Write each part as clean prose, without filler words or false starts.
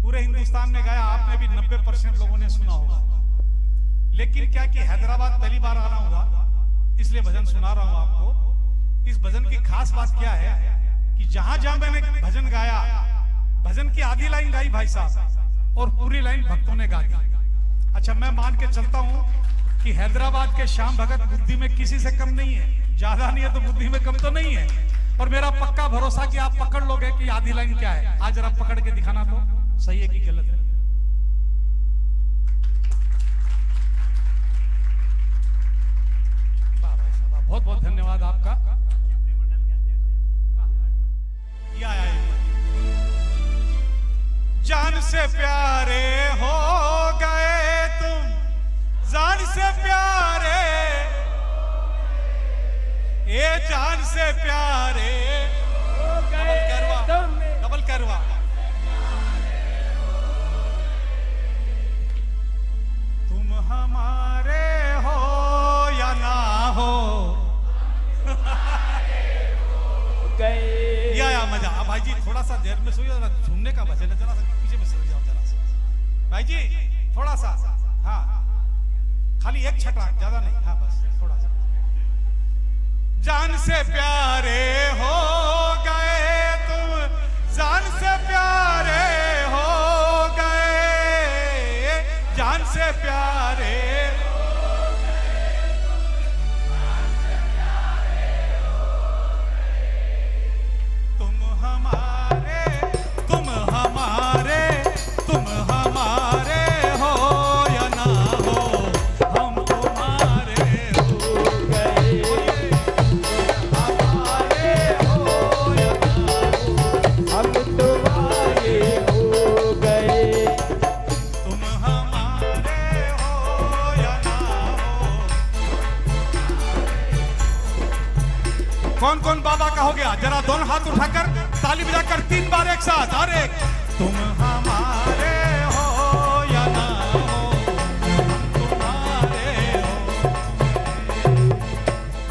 पूरे हिंदुस्तान में गाया, आपने भी 90% लोगों ने सुना होगा। लेकिन क्या कि हैदराबाद पहली बार आना हुआ, इसलिए भजन सुना रहा हूं आपको। इस भजन की खास बात क्या है कि जहां जहां मैंने भजन गाया, भजन की आधी लाइन गाई भाई साहब और पूरी लाइन भक्तों ने गा दी। अच्छा, मैं मान के चलता हूं कि हैदराबाद के श्याम भगत बुद्धि में किसी से कम नहीं है, ज्यादा नहीं है तो बुद्धि में कम तो नहीं है। और मेरा पक्का भरोसा कि आप पकड़ लोगे कि आधी लाइन क्या है। आज जरा पकड़ के दिखाना तो सही है कि गलत है। बहुत बहुत धन्यवाद आपका। जान से प्यारे हो गए तुम, जान से प्यारे, ये जान से प्यारे हो गए तुम, डबल करवा। तुम हमारे हो या ना हो, या मजा। भाई जी थोड़ा सा देर में सोइए, जरा झूमने का भजन है, जरा सा पीछे में सर जाओ जरा सा भाई जी, थोड़ा सा। हाँ, खाली एक छटा, ज्यादा नहीं। हाँ बस थोड़ा सा। जान से प्यारे हो गए तुम, जान से प्यारे हो गए, जान से प्यारे कौन कौन बाबा का हो गया, जरा दोनों हाथ उठाकर ताली बजाकर 3 बार एक साथ। अरे तुम हमारे हो या ना हो, तुम्हारे हो,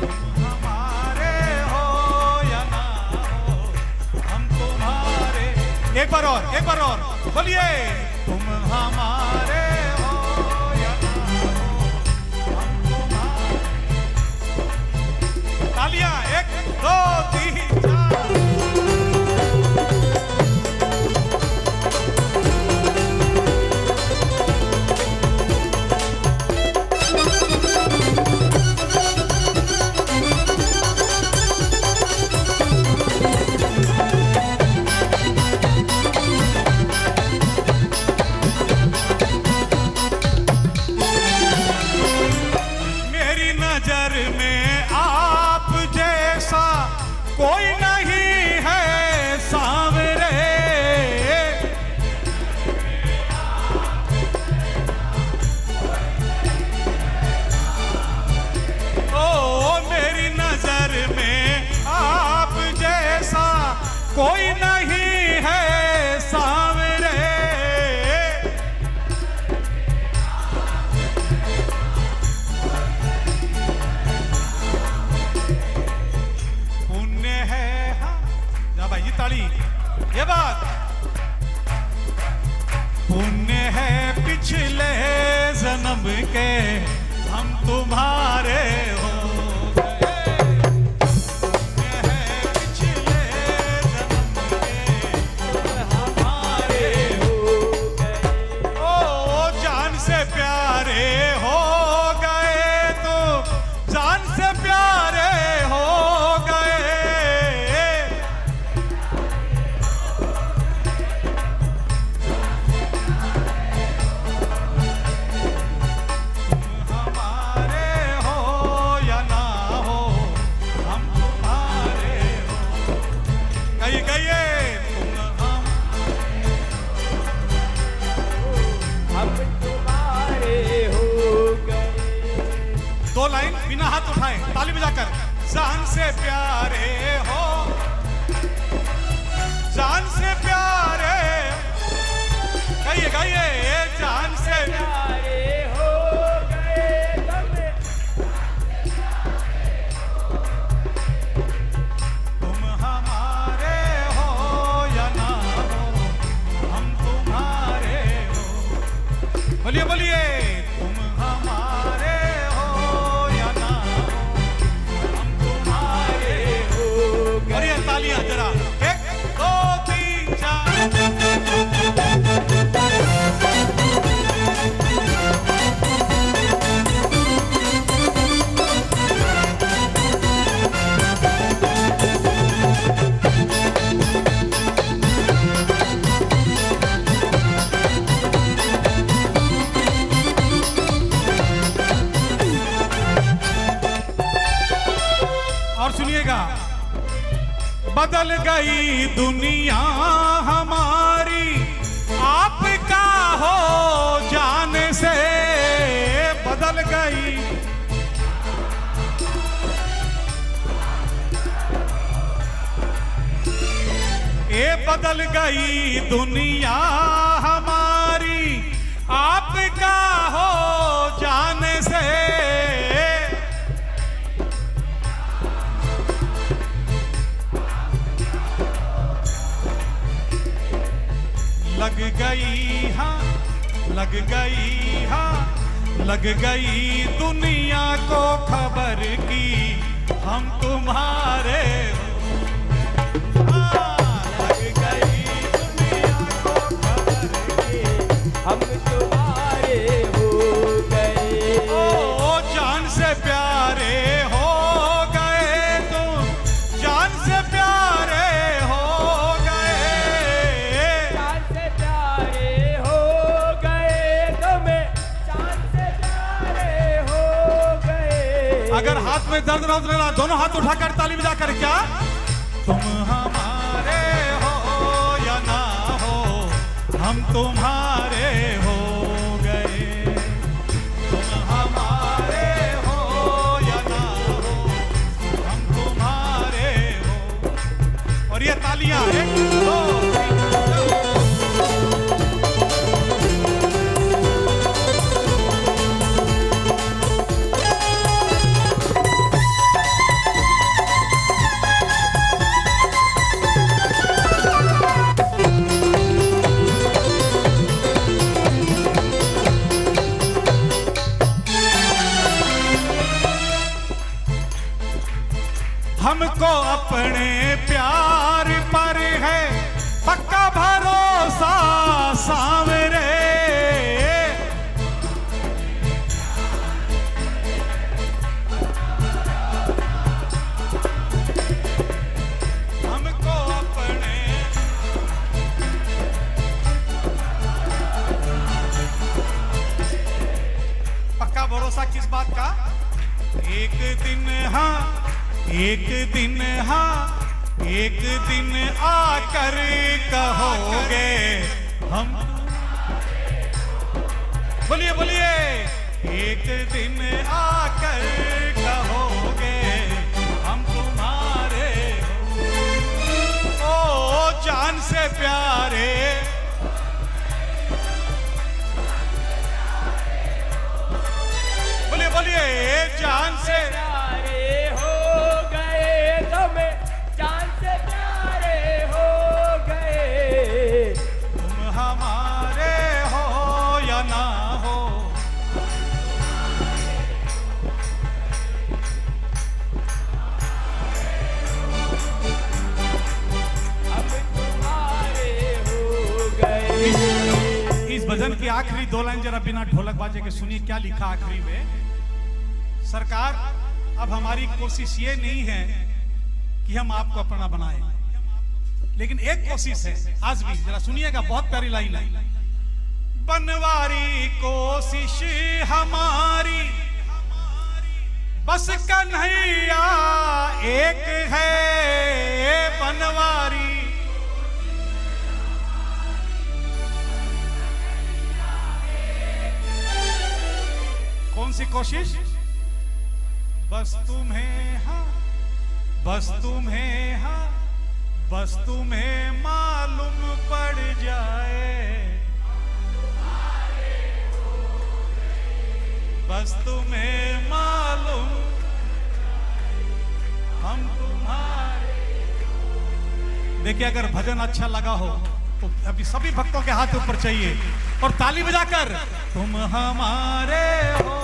तुम हमारे हो या ना हो, हम तुम्हारे। एक बार और बोलिए, तुम हमारे हो या ना हो, हम तुम्हारे। तालियां, 1 2 3 4। मेरी नजर में आप जैसा कोई नहीं है सांवरे, ओ मेरी नजर में आप जैसा कोई नहीं है सांवरे। पुण्य है, हाँ जा भाई जी ताली, ये बात। पुण्य है पिछले जन्म के हम तुम्हारे हो गए, पुण्य है पिछले जन्म के हमारे हो गए। ओ जान से प्यारे हो गए तो, जान से प्यारे हो गए। दो लाइन बिना हाथ उठाए ताली बजाकर, जान से प्यारे हो, जान से प्यारे, गाइए जान से प्यारे हो गए तुम हमारे हो या ना हो, बोलिए बोलिए, तुम हमारे हो या ना हो, हम तुम्हारे हो गए। और ये तालियां जरा, 1 2 3 4। और सुनिएगा, बदल गई दुनिया हमारी आपका हो जाने से, बदल गई। ये बदल गई दुनिया हमारी आपका हो जाने से, लग गई हाँ, लग गई हाँ, लग गई दुनिया को खबर की हम तुम्हारे हो। लग गई दुनिया को खबर की हम तुम्हारे हो गए। ओ जान से प्यारे हो गए तुम, जान से प्यारे हो अगर हाथ में दर्द ना उतरेगा, दोनों हाथ उठाकर ताली बजाकर, क्या तुम हमारे हो या ना हो, हम तुम्हारे हो गए। तुम हमारे हो या ना हो, हम तुम्हारे हो। और ये तालियां 1 2 3 हमको अपने प्यार पर है पक्का भरोसा सामरे, हमको अपने पक्का भरोसा किस बात का? एक दिन हाँ, एक दिन हाँ, एक दिन आकर कहोगे हम, बोलिए बोलिए, एक दिन आकर कहोगे हम तुम्हारे हो। ओ जान से प्यारे, बोलिए बोलिए, जान से भजन की आखिरी 2 लाइन जरा बिना ढोलक बाजे के सुनिए, क्या लिखा आखिरी में। सरकार, अब हमारी कोशिश ये नहीं है कि हम आपको अपना बनाए, लेकिन एक कोशिश है आज भी, जरा सुनिएगा, बहुत प्यारी लाइन है। बनवारी कोशिश हमारी बस कन्हैया एक है, बनवारी कौन सी कोशिश? बस तुम्हें हाँ, बस तुम्हें हाँ, बस तुम्हें मालूम पड़ जाए, बस तुम्हें मालूम हम तुम्हारे। देखिए, अगर भजन अच्छा लगा हो तो अभी सभी भक्तों के हाथ ऊपर चाहिए और ताली बजाकर तुम हमारे हो